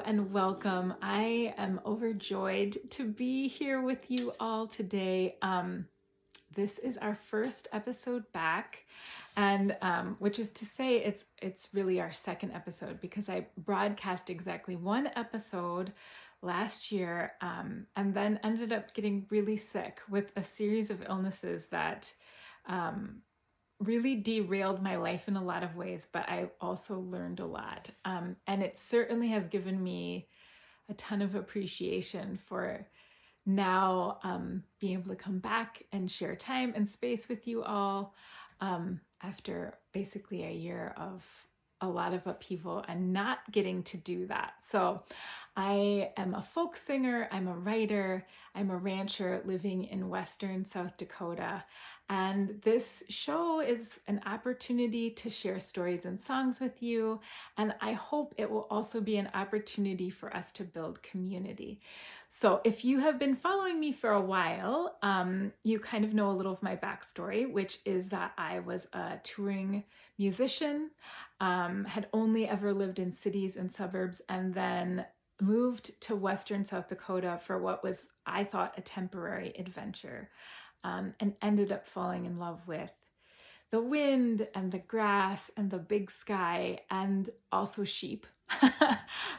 and welcome. I am overjoyed to be here with you all today. This is our first episode back, and which is to say it's really our second episode because I broadcast exactly one episode last year, and then ended up getting really sick with a series of illnesses that really derailed my life in a lot of ways, but I also learned a lot. And it certainly has given me a ton of appreciation for now being able to come back and share time and space with you all after basically a year of a lot of upheaval and not getting to do that. So I am a folk singer, I'm a writer, I'm a rancher living in Western South Dakota. And this show is an opportunity to share stories and songs with you. And I hope it will also be an opportunity for us to build community. So if you have been following me for a while, you kind of know a little of my backstory, which is that I was a touring musician, had only ever lived in cities and suburbs, and then moved to Western South Dakota for what was, I thought, a temporary adventure, and ended up falling in love with the wind and the grass and the big sky and also sheep.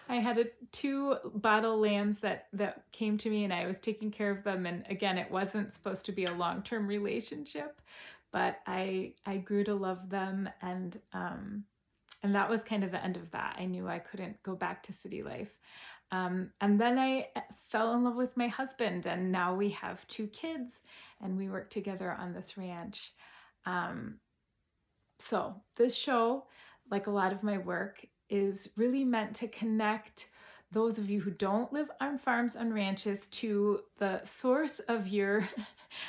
I had two bottle lambs that came to me and I was taking care of them. And again, it wasn't supposed to be a long-term relationship, but I grew to love them. And that was kind of the end of that. I knew I couldn't go back to city life. And then I fell in love with my husband, and now we have two kids and we work together on this ranch. So this show, like a lot of my work, is really meant to connect those of you who don't live on farms and ranches to the source of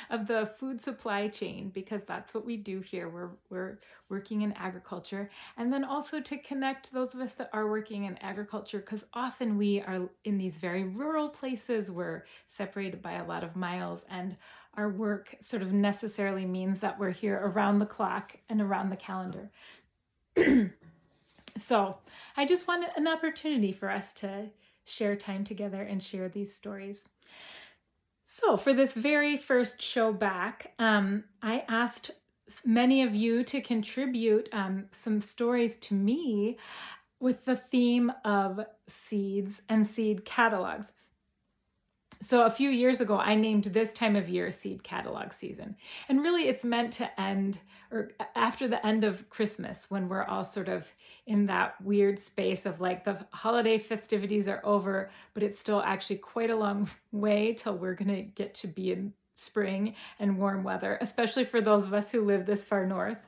of the food supply chain, because that's what we do here. We're working in agriculture, and then also to connect those of us that are working in agriculture, because often we are in these very rural places. We're separated by a lot of miles, and our work sort of necessarily means that we're here around the clock and around the calendar. So I just wanted an opportunity for us to share time together and share these stories. So for this very first show back, I asked many of you to contribute some stories to me with the theme of seeds and seed catalogs. So a few years ago, I named this time of year seed catalog season. And really it's meant to end, or after the end of Christmas, when we're all sort of in that weird space of like the holiday festivities are over, but it's still actually quite a long way till we're going to get to be in spring and warm weather, especially for those of us who live this far north.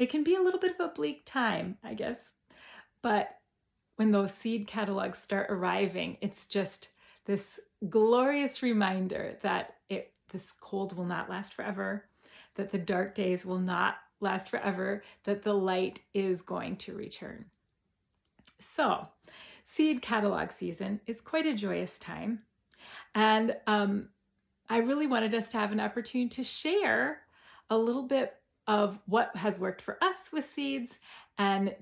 It can be a little bit of a bleak time, I guess. But when those seed catalogs start arriving, it's just this glorious reminder that this cold will not last forever, that the dark days will not last forever, that the light is going to return. So, seed catalog season is quite a joyous time. And I really wanted us to have an opportunity to share a little bit of what has worked for us with seeds. And,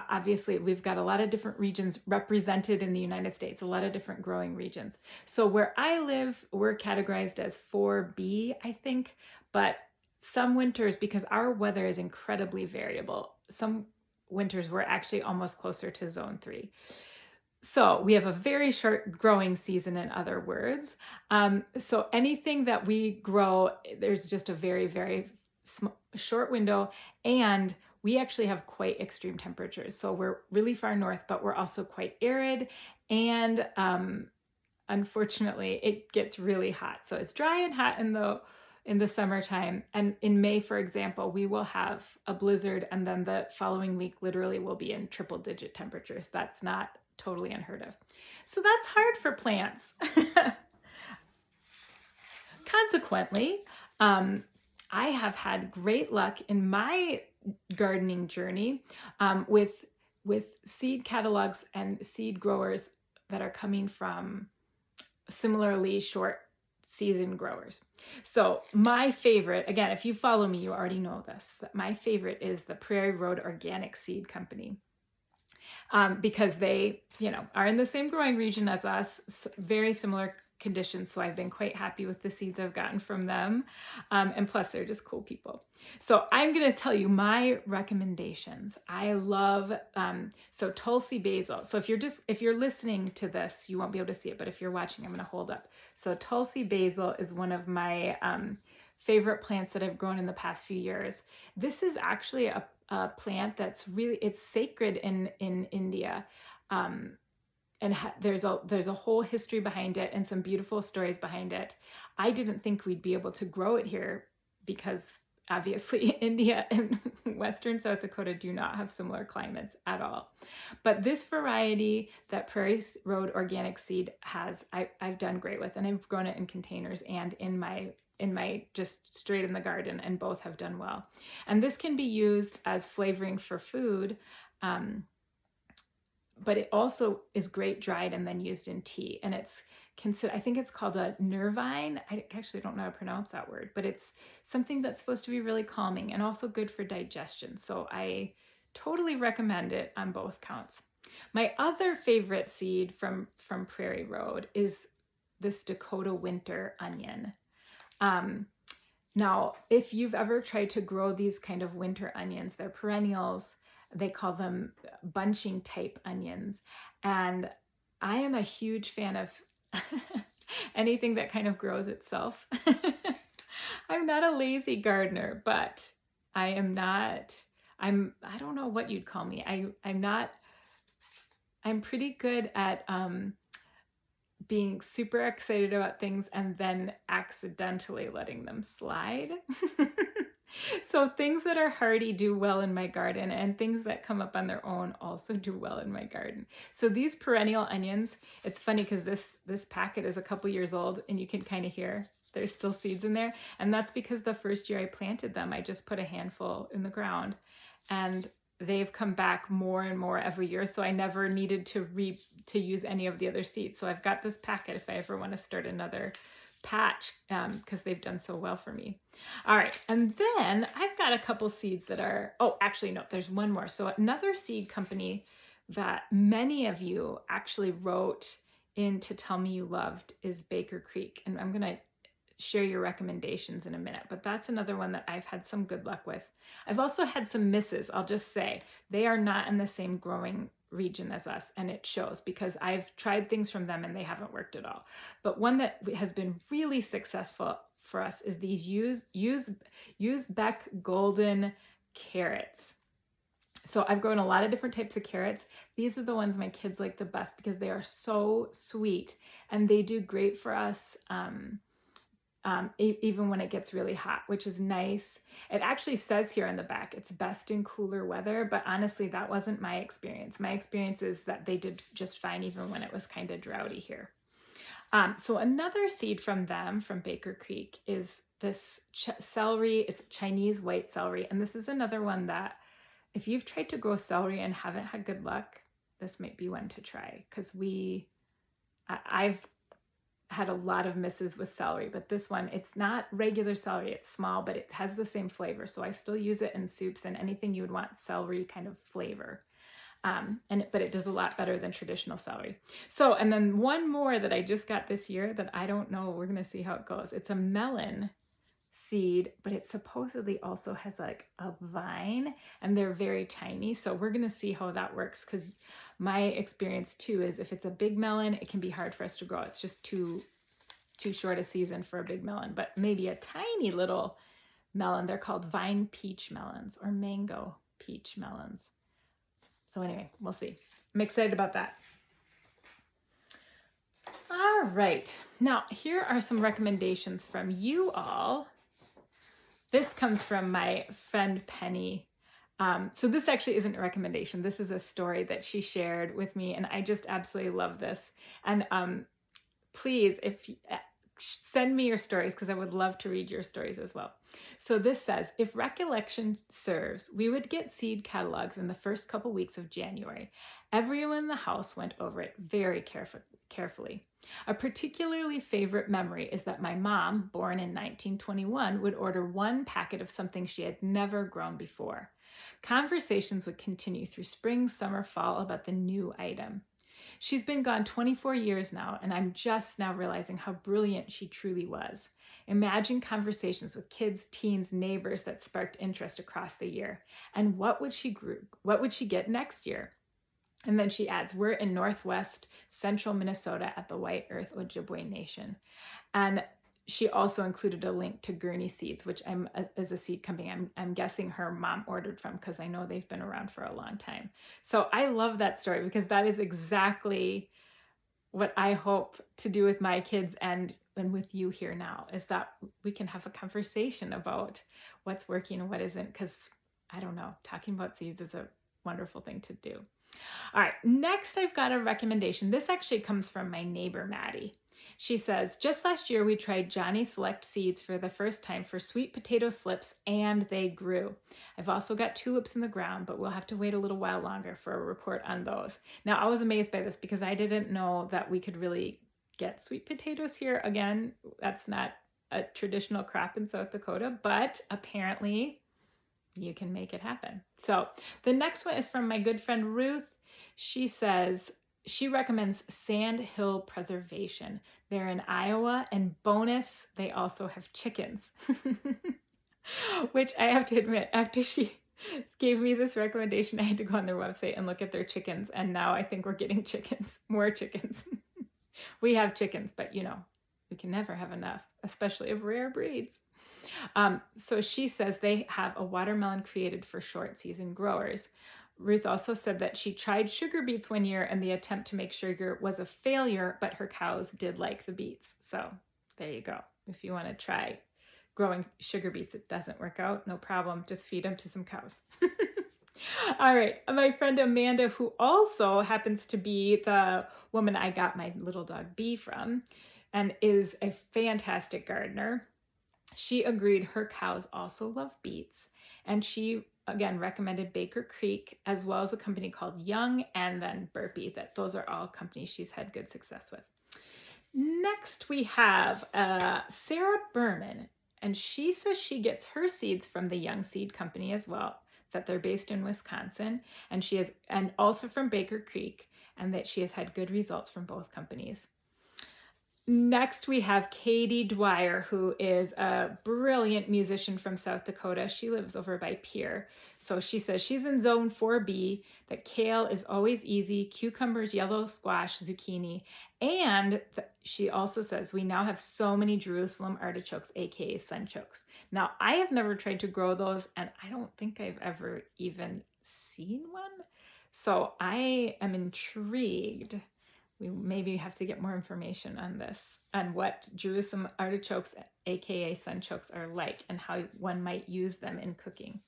obviously we've got a lot of different regions represented in the United States, a lot of different growing regions. So where I live, we're categorized as 4B, I think, but some winters, because our weather is incredibly variable, some winters we're actually almost closer to zone 3. So we have a very short growing season, in other words. So anything that we grow, there's just a very, very short window, and we actually have quite extreme temperatures. So we're really far north, but we're also quite arid, and unfortunately it gets really hot. So it's dry and hot in the summertime, and in May, for example, we will have a blizzard, and then the following week literally will be in triple digit temperatures. That's not totally unheard of. So that's hard for plants. Consequently, I have had great luck in my gardening journey with seed catalogs and seed growers that are coming from similarly short season growers. So my favorite, again, if you follow me, you already know this, that my favorite is the Prairie Road Organic Seed Company. because they, are in the same growing region as us, very similar conditions. So I've been quite happy with the seeds I've gotten from them. And plus they're just cool people. So I'm going to tell you my recommendations. I love, so Tulsi basil. So if you're listening to this, you won't be able to see it, but if you're watching, I'm going to hold up. So Tulsi basil is one of my favorite plants that I've grown in the past few years. This is actually a plant that's really, it's sacred in India. And there's a whole history behind it and some beautiful stories behind it. I didn't think we'd be able to grow it here because obviously India and Western South Dakota do not have similar climates at all. But this variety that Prairie Road Organic Seed has, I've done great with, and I've grown it in containers and in my just straight in the garden, and both have done well. And this can be used as flavoring for food, but it also is great dried and then used in tea. And it's I think it's called a nervine. I actually don't know how to pronounce that word, but it's something that's supposed to be really calming and also good for digestion. So I totally recommend it on both counts. My other favorite seed from Prairie Road is this Dakota winter onion. Now, if you've ever tried to grow these kind of winter onions, they're perennials. They call them bunching type onions. And I am a huge fan of anything that kind of grows itself. I'm not a lazy gardener, but I don't know what you'd call me. I'm pretty good at being super excited about things and then accidentally letting them slide. So things that are hardy do well in my garden, and things that come up on their own also do well in my garden. So these perennial onions, it's funny because this packet is a couple years old, and you can kind of hear there's still seeds in there. And that's because the first year I planted them, I just put a handful in the ground, and they've come back more and more every year. So I never needed to use any of the other seeds. So I've got this packet if I ever want to start another patch, because they've done so well for me. All right, and then I've got a couple seeds that are, oh, actually no, there's one more. So another seed company that many of you actually wrote in to tell me you loved is Baker Creek, and I'm gonna share your recommendations in a minute, but that's another one that I've had some good luck with. I've also had some misses. I'll just say they are not in the same growing region as us, and it shows because I've tried things from them and they haven't worked at all. But one that has been really successful for us is these Uzbek golden carrots. So I've grown a lot of different types of carrots. These are the ones my kids like the best because they are so sweet and they do great for us even when it gets really hot, which is nice. It actually says here on the back, it's best in cooler weather, but honestly, that wasn't my experience. My experience is that they did just fine even when it was kind of droughty here. So another seed from them, from Baker Creek, is this celery. It's Chinese white celery. And this is another one that if you've tried to grow celery and haven't had good luck, this might be one to try, because I've had a lot of misses with celery, but this one, it's not regular celery. It's small, but it has the same flavor. So I still use it in soups and anything you would want celery kind of flavor. But it does a lot better than traditional celery. So, and then one more that I just got this year that I don't know, we're going to see how it goes. It's a melon seed, but it supposedly also has like a vine, and they're very tiny. So we're going to see how that works, because my experience too is if it's a big melon, it can be hard for us to grow. It's just too short a season for a big melon, but maybe a tiny little melon. They're called vine peach melons or mango peach melons. So anyway, we'll see. I'm excited about that. All right. Now, here are some recommendations from you all. This comes from my friend Penny. So this actually isn't a recommendation. This is a story that she shared with me, and I just absolutely love this. And please, send me your stories, because I would love to read your stories as well. So this says, if recollection serves, we would get seed catalogs in the first couple weeks of January. Everyone in the house went over it very carefully. A particularly favorite memory is that my mom, born in 1921, would order one packet of something she had never grown before. Conversations would continue through spring, summer, fall about the new item. She's been gone 24 years now, and I'm just now realizing how brilliant she truly was. Imagine conversations with kids, teens, neighbors that sparked interest across the year. And what would she get next year? And then she adds, we're in northwest central Minnesota at the White Earth Ojibwe Nation. And she also included a link to Gurney Seeds, which is a seed company I'm guessing her mom ordered from, because I know they've been around for a long time. So I love that story, because that is exactly what I hope to do with my kids and with you here now, is that we can have a conversation about what's working and what isn't, because I don't know, talking about seeds is a wonderful thing to do. All right, next I've got a recommendation. This actually comes from my neighbor, Maddie. She says, just last year we tried Johnny Select seeds for the first time for sweet potato slips, and they grew. I've also got tulips in the ground, but we'll have to wait a little while longer for a report on those. Now, I was amazed by this because I didn't know that we could really get sweet potatoes here. Again, that's not a traditional crop in South Dakota, but apparently you can make it happen. So the next one is from my good friend Ruth. She says she recommends Sand Hill Preservation. They're in Iowa, and bonus, they also have chickens. Which I have to admit, after she gave me this recommendation, I had to go on their website and look at their chickens, and now I think we're getting chickens, more chickens. We have chickens, but we can never have enough, especially of rare breeds. So she says they have a watermelon created for short season growers. Ruth also said that she tried sugar beets one year, and the attempt to make sugar was a failure, but her cows did like the beets. So there you go. If you want to try growing sugar beets, it doesn't work out, no problem. Just feed them to some cows. All right. My friend Amanda, who also happens to be the woman I got my little dog Bee from, and is a fantastic gardener, she agreed her cows also love beets, and she again recommended Baker Creek, as well as a company called Young, and then Burpee. Those are all companies she's had good success with. Next we have Sarah Berman, and she says she gets her seeds from the Young Seed Company as well, that they're based in Wisconsin, and also from Baker Creek, and that she has had good results from both companies. Next, we have Katie Dwyer, who is a brilliant musician from South Dakota. She lives over by Pierre. So she says she's in zone 4B, that kale is always easy, cucumbers, yellow squash, zucchini. And she also says we now have so many Jerusalem artichokes, aka sunchokes. Now, I have never tried to grow those, and I don't think I've ever even seen one. So I am intrigued. We maybe have to get more information on this, on what Jerusalem artichokes, aka sunchokes, are like, and how one might use them in cooking.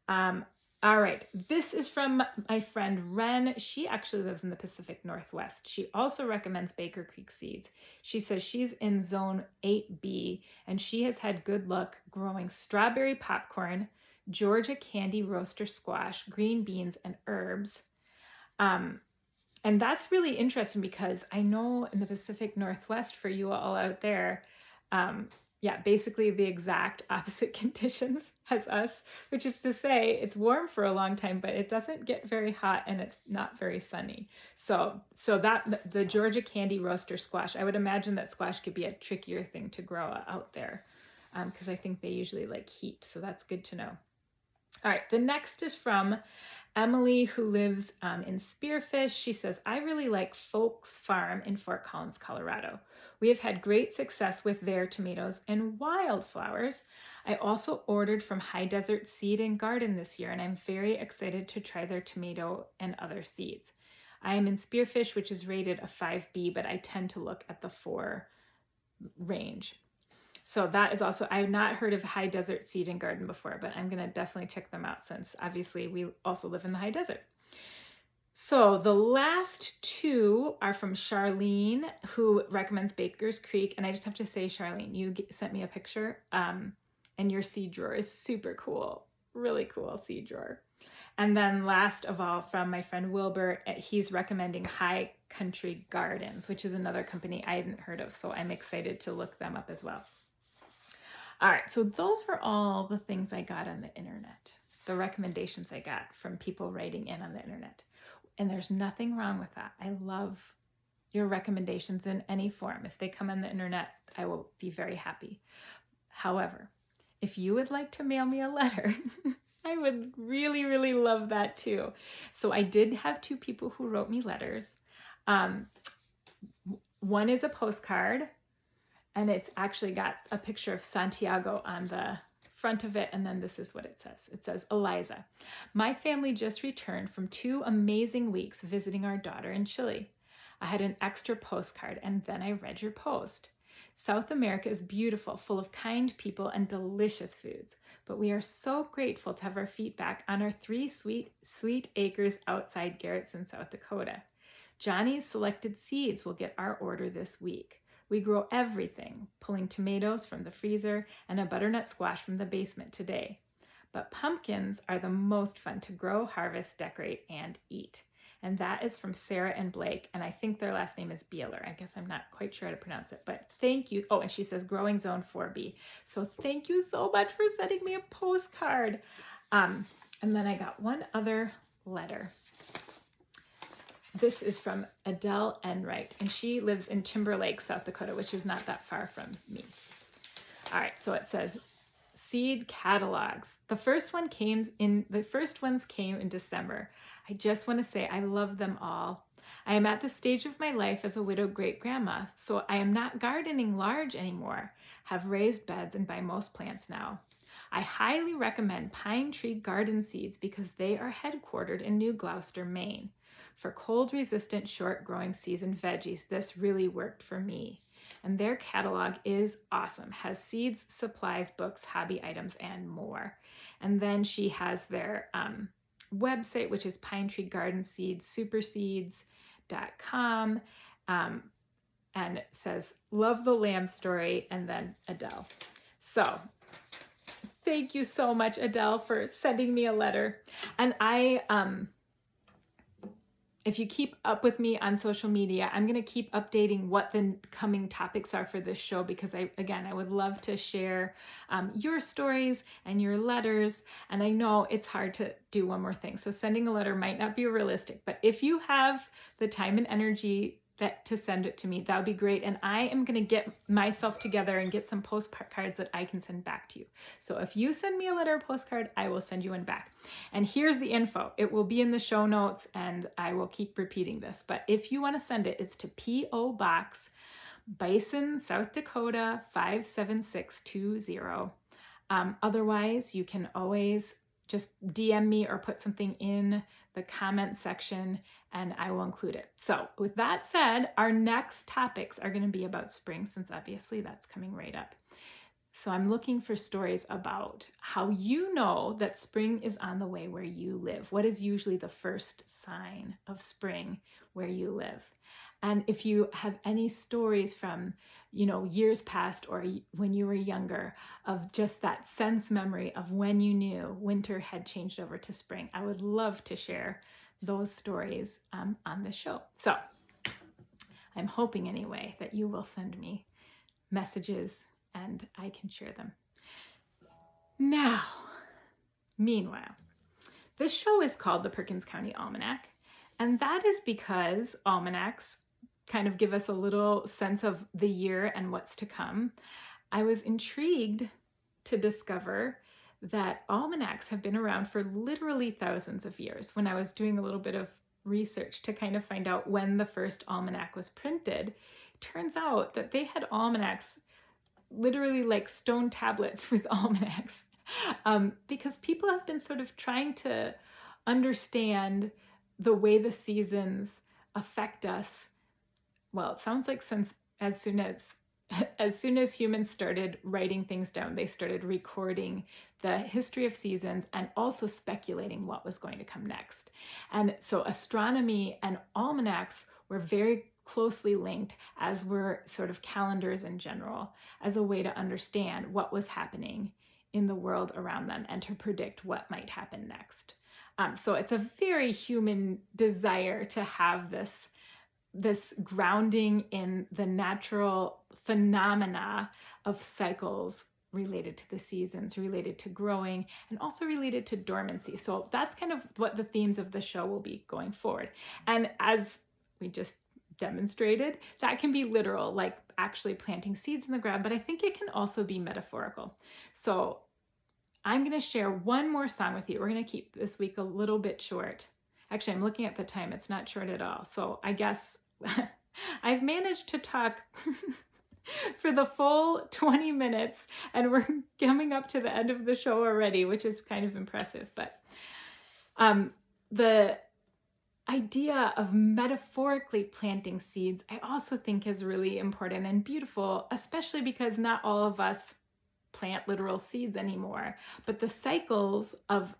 All right, this is from my friend Ren. She actually lives in the Pacific Northwest. She also recommends Baker Creek seeds. She says she's in zone 8B, and she has had good luck growing strawberry popcorn, Georgia candy roaster squash, green beans, and herbs. And that's really interesting, because I know in the Pacific Northwest, for you all out there, basically the exact opposite conditions as us, which is to say it's warm for a long time, but it doesn't get very hot and it's not very sunny. So that the Georgia candy roaster squash, I would imagine that squash could be a trickier thing to grow out there, because I think they usually like heat. So that's good to know. All right, the next is from Emily, who lives in Spearfish. She says, I really like Folks Farm in Fort Collins, Colorado. We have had great success with their tomatoes and wildflowers. I also ordered from High Desert Seed and Garden this year, and I'm very excited to try their tomato and other seeds. I am in Spearfish, which is rated a 5B, but I tend to look at the 4 range. So that is also, I have not heard of High Desert Seed and Garden before, but I'm going to definitely check them out, since obviously we also live in the high desert. So the last 2 are from Charlene, who recommends Baker's Creek. And I just have to say, Charlene, you sent me a picture, and your seed drawer is super cool. Really cool seed drawer. And then last of all, from my friend Wilbur, he's recommending High Country Gardens, which is another company I hadn't heard of. So I'm excited to look them up as well. All right, so those were all the things I got on the internet. the recommendations I got from people writing in on the internet. And there's nothing wrong with that. I love your recommendations in any form. If they come on the internet, I will be very happy. However, if you would like to mail me a letter, I would really, really love that too. So I did have 2 people who wrote me letters. One is a postcard, and it's actually got a picture of Santiago on the front of it, and then this is what it says. It says, Eliza, my family just returned from 2 amazing weeks visiting our daughter in Chile. I had an extra postcard, and then I read your post. South America is beautiful, full of kind people and delicious foods, but we are so grateful to have our feet back on our 3 sweet acres outside Garrettson, South Dakota. Johnny's selected seeds will get our order this week. We grow everything, pulling tomatoes from the freezer and a butternut squash from the basement today. But pumpkins are the most fun to grow, harvest, decorate, and eat. And that is from Sarah and Blake, and I think their last name is Beeler. I guess I'm not quite sure how to pronounce it, but thank you. Oh, and she says Growing Zone 4B. So thank you so much for sending me a postcard. And then I got one other letter. This is from Adele Enright, and she lives in Timberlake, South Dakota, which is not that far from me. All right, so it says seed catalogs. The first ones came in December. I just want to say I love them all. I am at the stage of my life as a widowed great-grandma, so I am not gardening large anymore, have raised beds and buy most plants now. I highly recommend Pine Tree Garden Seeds because they are headquartered in New Gloucester, Maine. For cold-resistant, short-growing seasoned veggies, this really worked for me. And their catalog is awesome. Has seeds, supplies, books, hobby items, and more. And then she has their website, which is Pine Tree Garden Seeds, superseeds.com. And it says, love the lamb story, and then Adele. So thank you so much, Adele, for sending me a letter. And if you keep up with me on social media, I'm going to keep updating what the coming topics are for this show because I would love to share your stories and your letters. And I know it's hard to do one more thing. So sending a letter might not be realistic, but if you have the time and energy to send it to me, that would be great. And I am going to get myself together and get some postcards that I can send back to you. So if you send me a letter or postcard, I will send you one back. And here's the info. It will be in the show notes, and I will keep repeating this. But if you want to send it, it's to P.O. Box, Bison, South Dakota, 57620. Otherwise, you can always just DM me or put something in the comment section and I will include it. So with that said, our next topics are going to be about spring, since obviously that's coming right up. So I'm looking for stories about how you know that spring is on the way where you live. What is usually the first sign of spring where you live? And if you have any stories from, years past or when you were younger of just that sense memory of when you knew winter had changed over to spring, I would love to share those stories on this show. So I'm hoping anyway that you will send me messages and I can share them. Now, meanwhile, this show is called the Perkins County Almanac, and that is because almanacs kind of give us a little sense of the year and what's to come. I was intrigued to discover that almanacs have been around for literally thousands of years. When I was doing a little bit of research to kind of find out when the first almanac was printed, it turns out that they had almanacs, literally like stone tablets with almanacs, because people have been sort of trying to understand the way the seasons affect us. Well, it sounds like since as soon as humans started writing things down, they started recording the history of seasons and also speculating what was going to come next. And so astronomy and almanacs were very closely linked, as were sort of calendars in general, as a way to understand what was happening in the world around them and to predict what might happen next. So it's a very human desire to have this grounding in the natural phenomena of cycles related to the seasons, related to growing, and also related to dormancy. So that's kind of what the themes of the show will be going forward. And as we just demonstrated, that can be literal, like actually planting seeds in the ground, but I think it can also be metaphorical. So I'm going to share one more song with you. We're going to keep this week a little bit short. Actually, I'm looking at the time. It's not short at all. So I guess I've managed to talk for the full 20 minutes, and we're coming up to the end of the show already, which is kind of impressive. But the idea of metaphorically planting seeds, I also think is really important and beautiful, especially because not all of us plant literal seeds anymore, but the cycles of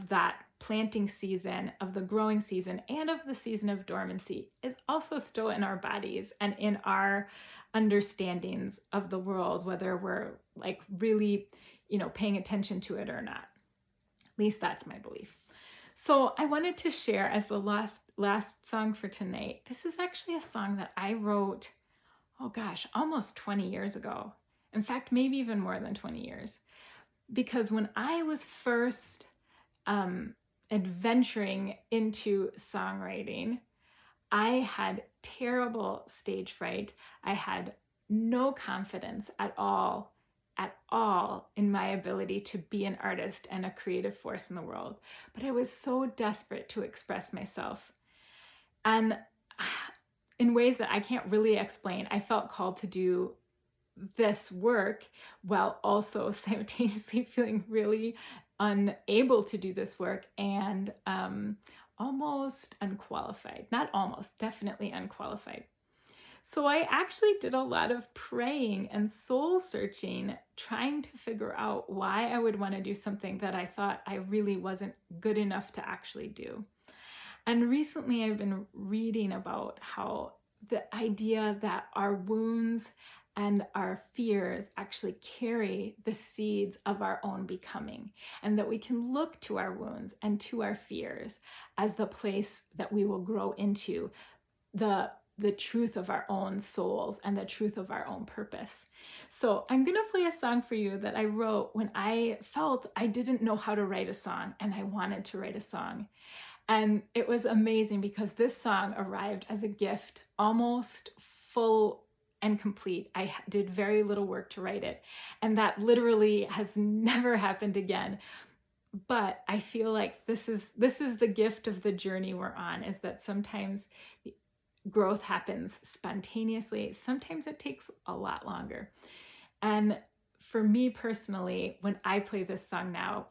that planting season, of the growing season, and of the season of dormancy is also still in our bodies and in our understandings of the world, whether we're like really, paying attention to it or not. At least that's my belief. So I wanted to share as the last song for tonight. This is actually a song that I wrote, almost 20 years ago. In fact, maybe even more than 20 years. Because when I was first adventuring into songwriting, I had terrible stage fright. I had no confidence at all in my ability to be an artist and a creative force in the world. But I was so desperate to express myself. And in ways that I can't really explain, I felt called to do this work while also simultaneously feeling really unable to do this work and almost unqualified. Not almost, definitely unqualified. So I actually did a lot of praying and soul searching, trying to figure out why I would want to do something that I thought I really wasn't good enough to actually do. And recently I've been reading about how the idea that our wounds and our fears actually carry the seeds of our own becoming, and that we can look to our wounds and to our fears as the place that we will grow into the truth of our own souls and the truth of our own purpose. So I'm going to play a song for you that I wrote when I felt I didn't know how to write a song and I wanted to write a song. And it was amazing because this song arrived as a gift, almost full and complete. I did very little work to write it, and that literally has never happened again. But I feel like this is the gift of the journey we're on, is that sometimes growth happens spontaneously. Sometimes it takes a lot longer. And for me personally, when I play this song now,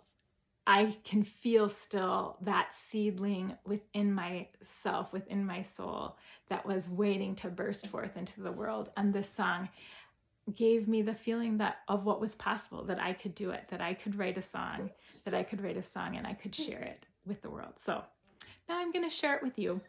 I can feel still that seedling within myself, within my soul, that was waiting to burst forth into the world. And this song gave me the feeling of what was possible, that I could do it, that I could write a song, and I could share it with the world. So now I'm going to share it with you.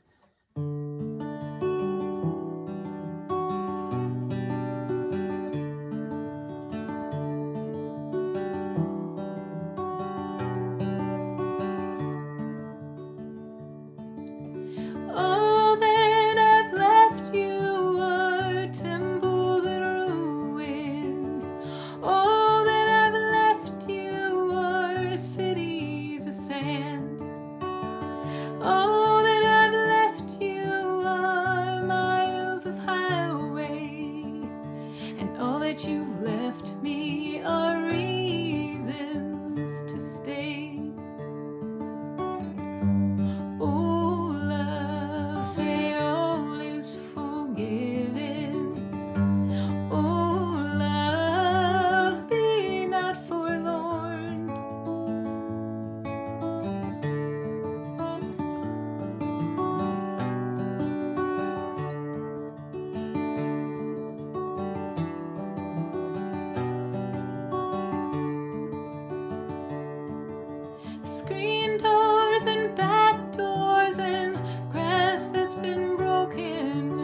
Screen doors and back doors and grass that's been broken,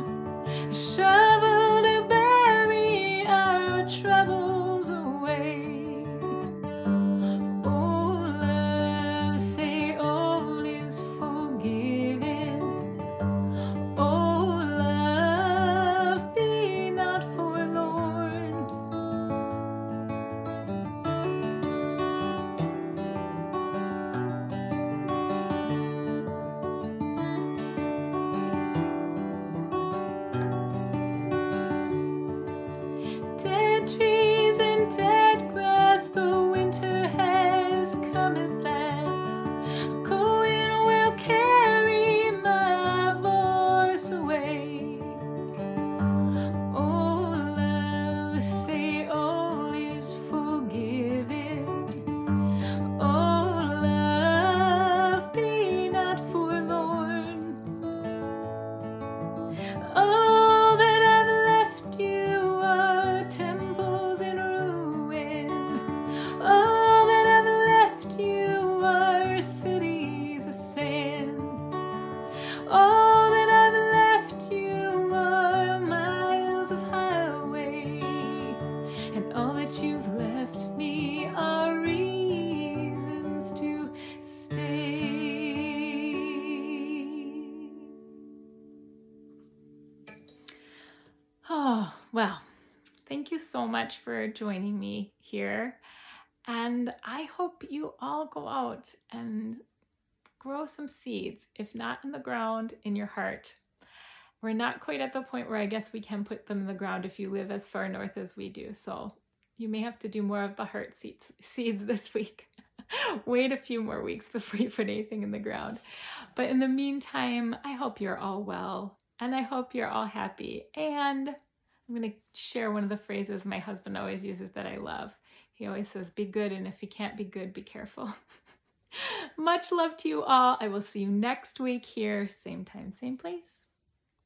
a shovel to bury our troubles away. Oh, love, say all is forgiven. Oh, love, be not forlorn. you so much for joining me here. And I hope you all go out and grow some seeds, if not in the ground, in your heart. We're not quite at the point where I guess we can put them in the ground if you live as far north as we do. So you may have to do more of the heart seeds this week. Wait a few more weeks before you put anything in the ground. But in the meantime, I hope you're all well, and I hope you're all happy. And I'm going to share one of the phrases my husband always uses that I love. He always says, be good, and if you can't be good, be careful. Much love to you all. I will see you next week here, same time, same place.